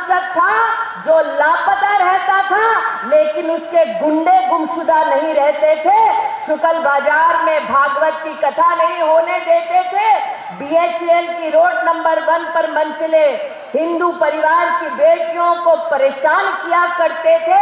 सांसद था जो लापता रहता था, लेकिन उसके गुंडे गुमशुदा नहीं रहते थे, शुक्ल बाजार में भागवत की कथा नहीं होने देते थे, बीएचईएल की रोड नंबर 1 पर मंचले हिंदू परिवार की बेटियों को परेशान किया करते थे।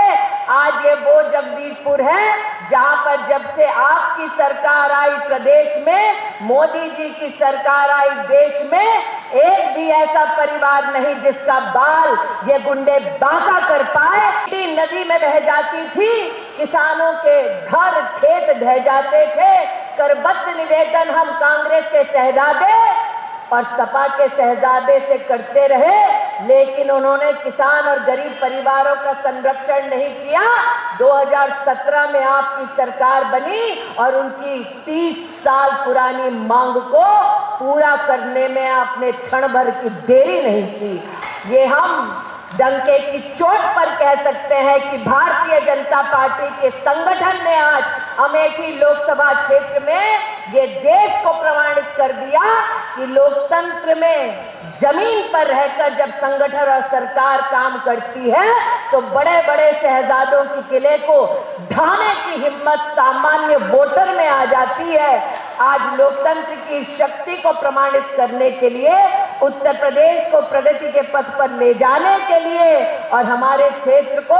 आज ये वो जगदीशपुर है जहां पर जब से आपकी सरकार आई प्रदेश में, मोदी जी की सरकार आई देश में, एक भी ऐसा परिवार नहीं जिसका बाल ये गुंडे बांका कर पाए। नदी में बह जाती थी, किसानों के घर खेत ढह जाते थे। करबद्ध निवेदन हम कांग्रेस के शहजादे और सपा के शहजादे से करते रहे, लेकिन उन्होंने किसान और गरीब परिवारों का संरक्षण नहीं किया। 2017 में आपकी सरकार बनी और उनकी 30 साल पुरानी मांग को पूरा करने में आपने क्षण भर की देरी नहीं की। ये हम डंके की चोट पर कह सकते हैं कि भारतीय जनता पार्टी के संगठन ने आज अमेठी लोकसभा क्षेत्र में ये देश को प्रमाणित कर दिया कि लोकतंत्र में जमीन पर रहकर जब संगठन और सरकार काम करती है तो बड़े बड़े शहजादों के किले को ढाने की हिम्मत सामान्य वोटर में आ जाती है। आज लोकतंत्र की शक्ति को प्रमाणित करने के लिए, उत्तर प्रदेश को प्रगति के पथ पर ले जाने के लिए और हमारे क्षेत्र को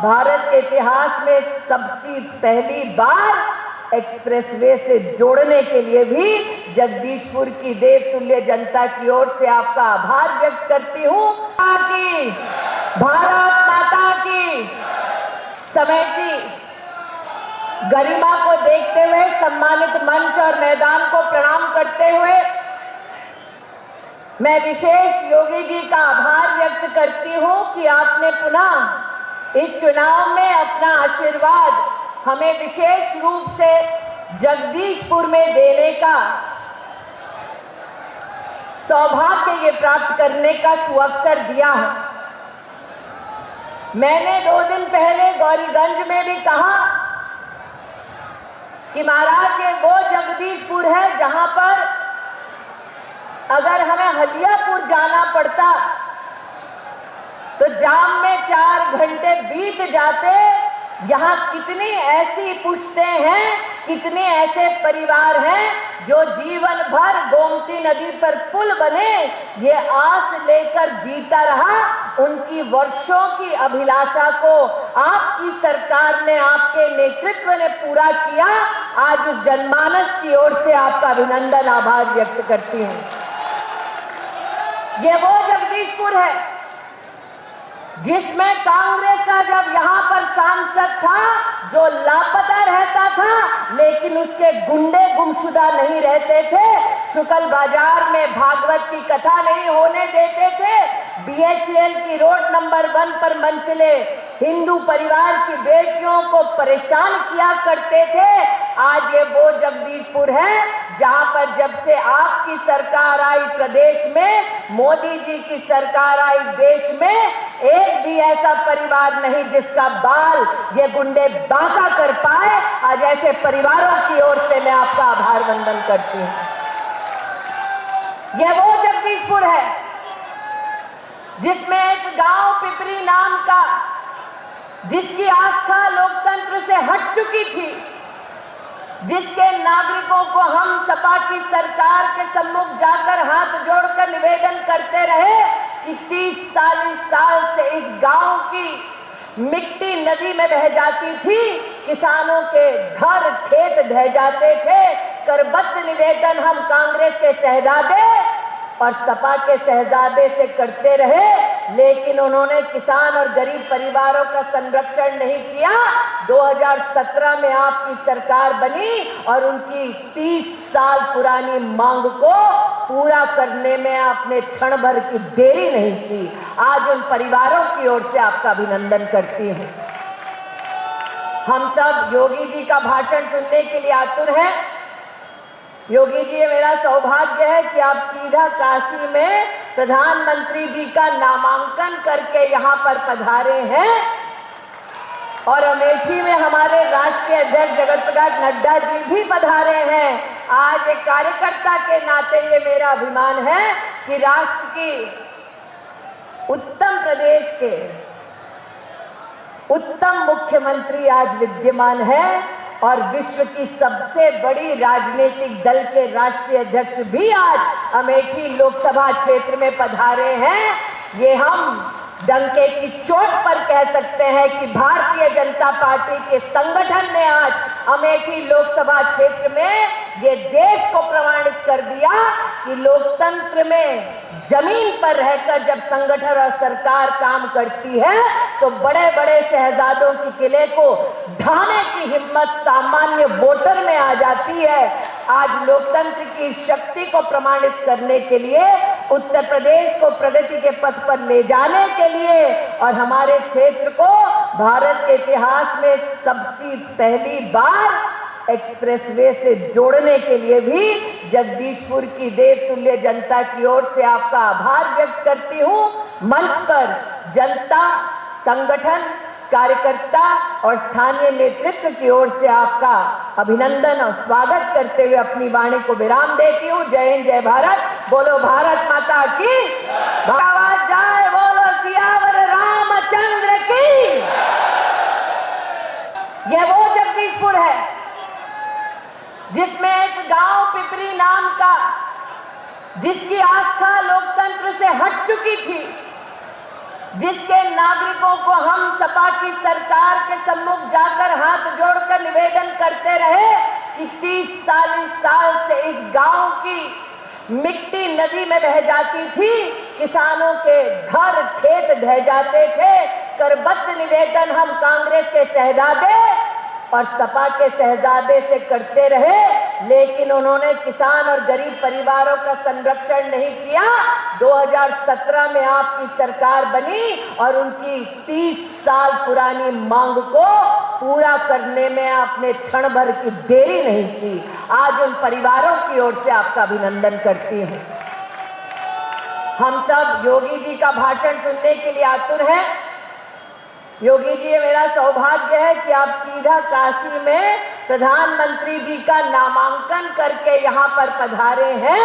भारत के इतिहास में सबसे पहली बार एक्सप्रेसवे से जोड़ने के लिए भी जगदीशपुर की देवतुल्य जनता की ओर से आपका आभार व्यक्त करती हूँ। भारत माता की। समय की गरिमा को देखते हुए, सम्मानित मंच और मैदान को प्रणाम करते हुए मैं विशेष योगी जी का आभार व्यक्त करती हूँ कि आपने पुनः इस चुनाव में अपना आशीर्वाद हमें विशेष रूप से जगदीशपुर में देने का सौभाग्य ये प्राप्त करने का सुअवसर दिया है। मैंने 2 दिन पहले गौरीगंज में भी कहा कि महाराज ये वो जगदीशपुर है जहां पर अगर हमें हलियापुर जाना पड़ता तो जाम में 4 घंटे बीत जाते। यहाँ कितनी ऐसी पुश्तें हैं, कितने ऐसे परिवार हैं जो जीवन भर गोमती नदी पर पुल बने ये आस लेकर जीता रहा। उनकी वर्षों की अभिलाषा को आपकी सरकार ने, आपके नेतृत्व ने पूरा किया। आज उस जनमानस की ओर से आपका अभिनंदन, आभार व्यक्त करती हूँ। ये वो जगदीशपुर है जिसमें कांग्रेस का जब यहाँ पर सांसद था जो लापता रहता था, लेकिन उसके गुंडे गुमशुदा नहीं रहते थे, शुक्ल बाजार में भागवत की कथा नहीं होने देते थे, बीएचईएल की रोड नंबर 1 पर मंचले हिंदू परिवार की बेटियों को परेशान किया करते थे। आज ये वो जगदीशपुर है जहां पर जब से आपकी सरकार आई प्रदेश में, मोदी जी की सरकार आई देश में, एक भी ऐसा परिवार नहीं जिसका बाल ये गुंडे बांका कर पाए। आज ऐसे परिवारों की ओर से मैं आपका आभार वंदन करती हूँ। यह वो जगदीशपुर है जिसमें एक गांव पिपरी नाम का, जिसकी आस्था लोकतंत्र से हट चुकी थी, जिसके नागरिकों को हम सपा की सरकार के सम्मुख जाकर हाथ जोड़कर निवेदन करते रहे कि 30-40 साल से इस गांव की मिट्टी नदी में बह जाती थी, किसानों के घर खेत ढह जाते थे। करबद्ध निवेदन हम कांग्रेस के शहजादे और सपा के शहजादे से करते रहे, लेकिन उन्होंने किसान और गरीब परिवारों का संरक्षण नहीं किया। 2017 में आपकी सरकार बनी और उनकी 30 साल पुरानी मांग को पूरा करने में आपने क्षण भर की देरी नहीं की। आज उन परिवारों की ओर से आपका अभिनंदन करती हूँ। हम सब योगी जी का भाषण सुनने के लिए आतुर हैं। योगी जी, मेरा सौभाग्य है कि आप सीधा काशी में प्रधानमंत्री जी का नामांकन करके यहाँ पर पधारे हैं और अमेठी में हमारे राष्ट्रीय अध्यक्ष जगत प्रकाश नड्डा जी भी पधारे हैं। आज एक कार्यकर्ता के नाते ये मेरा अभिमान है कि राष्ट्र की उत्तम प्रदेश के उत्तम मुख्यमंत्री आज विद्यमान है और विश्व की सबसे बड़ी राजनीतिक दल के राष्ट्रीय अध्यक्ष भी आज अमेठी लोकसभा क्षेत्र में पधारे हैं। ये हम डंके की चोट पर कह सकते हैं कि भारतीय जनता पार्टी के संगठन ने आज अमेठी लोकसभा क्षेत्र में ये देश को प्रमाणित कर दिया कि लोकतंत्र में जमीन पर रहकर जब संगठन और सरकार काम करती है तो बड़े बड़े शहजादों के किले को ढाने की हिम्मत सामान्य वोटर में आ जाती है। आज लोकतंत्र की शक्ति को प्रमाणित करने के लिए, उत्तर प्रदेश को प्रगति के पथ पर ले जाने के लिए और हमारे क्षेत्र को भारत के इतिहास में सबसे पहली बार एक्सप्रेसवे से जोड़ने के लिए भी जगदीशपुर की देवतुल्य जनता की ओर से आपका आभार व्यक्त करती हूं। मंच पर जनता, संगठन, कार्यकर्ता और स्थानीय नेतृत्व की ओर से आपका अभिनंदन और स्वागत करते हुए अपनी वाणी को विराम देती हूँ। जय हिंद, जय भारत, बोलो भारत माता की आवाज जाए, बोलो सियावर रामचंद्र की। यह वो जगदीशपुर है जिसमें एक गांव पिपरी नाम का, जिसकी आस्था लोकतंत्र से हट चुकी थी, जिसके नागरिकों को हम सपा की सरकार के सम्मुख जाकर हाथ जोड़कर निवेदन करते रहे कि 30-40 साल से इस गांव की मिट्टी नदी में बह जाती थी, किसानों के घर खेत ढह जाते थे। करबद्ध निवेदन हम कांग्रेस के शहजादे और सपा के शहजादे से करते रहे, लेकिन उन्होंने किसान और गरीब परिवारों का संरक्षण नहीं किया। 2017 में आपकी सरकार बनी और उनकी 30 साल पुरानी मांग को पूरा करने में आपने क्षण भर की देरी नहीं की। आज उन परिवारों की ओर से आपका अभिनंदन करती हूं। हम सब योगी जी का भाषण सुनने के लिए आतुर हैं। योगी जी, मेरा सौभाग्य है कि आप सीधा काशी में प्रधानमंत्री जी का नामांकन करके यहाँ पर पधारे हैं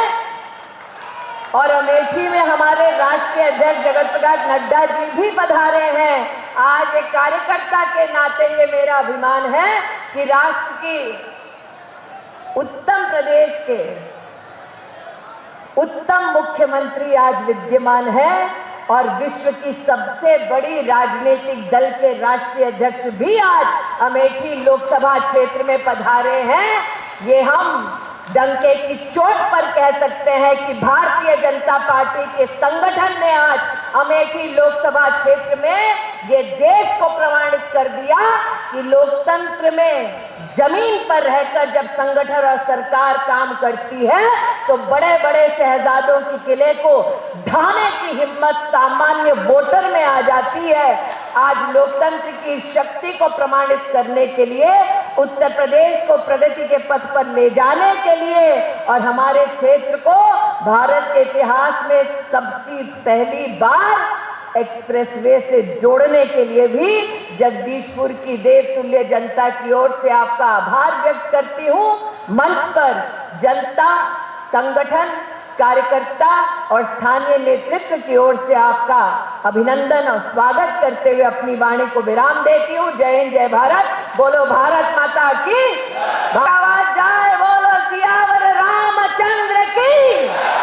और अमेठी में हमारे राष्ट्रीय अध्यक्ष जगत प्रकाश नड्डा जी भी पधारे हैं। आज एक कार्यकर्ता के नाते ये मेरा अभिमान है कि राष्ट्र की उत्तम प्रदेश के उत्तम मुख्यमंत्री आज विद्यमान है और विश्व की सबसे बड़ी राजनीतिक दल के राष्ट्रीय अध्यक्ष भी आज अमेठी लोकसभा क्षेत्र में पधारे हैं। ये हम डंके की चोट पर कह सकते हैं कि भारतीय जनता पार्टी के संगठन ने आज अमेठी लोकसभा क्षेत्र में ये देश को प्रमाणित कर दिया कि लोकतंत्र में जमीन पर रहकर जब संगठन और सरकार काम करती है तो बड़े बड़े शहजादों के किले को ढाने की हिम्मत सामान्य वोटर में आ जाती है। आज लोकतंत्र की शक्ति को प्रमाणित करने के लिए, उत्तर प्रदेश को प्रगति के पथ पर ले जाने के लिए और हमारे क्षेत्र को भारत के इतिहास में सबसे पहली बार एक्सप्रेसवे से जोड़ने के लिए भी जगदीशपुर की देवतुल्य जनता की ओर से आपका आभार व्यक्त करती हूँ। मंच पर जनता, संगठन, कार्यकर्ता और स्थानीय नेतृत्व की ओर से आपका अभिनंदन और स्वागत करते हुए अपनी वाणी को विराम देती हूँ। जय हिंद, जय भारत, बोलो भारत माता की आवाज जाए, बोलो सियावर रामचंद्र की।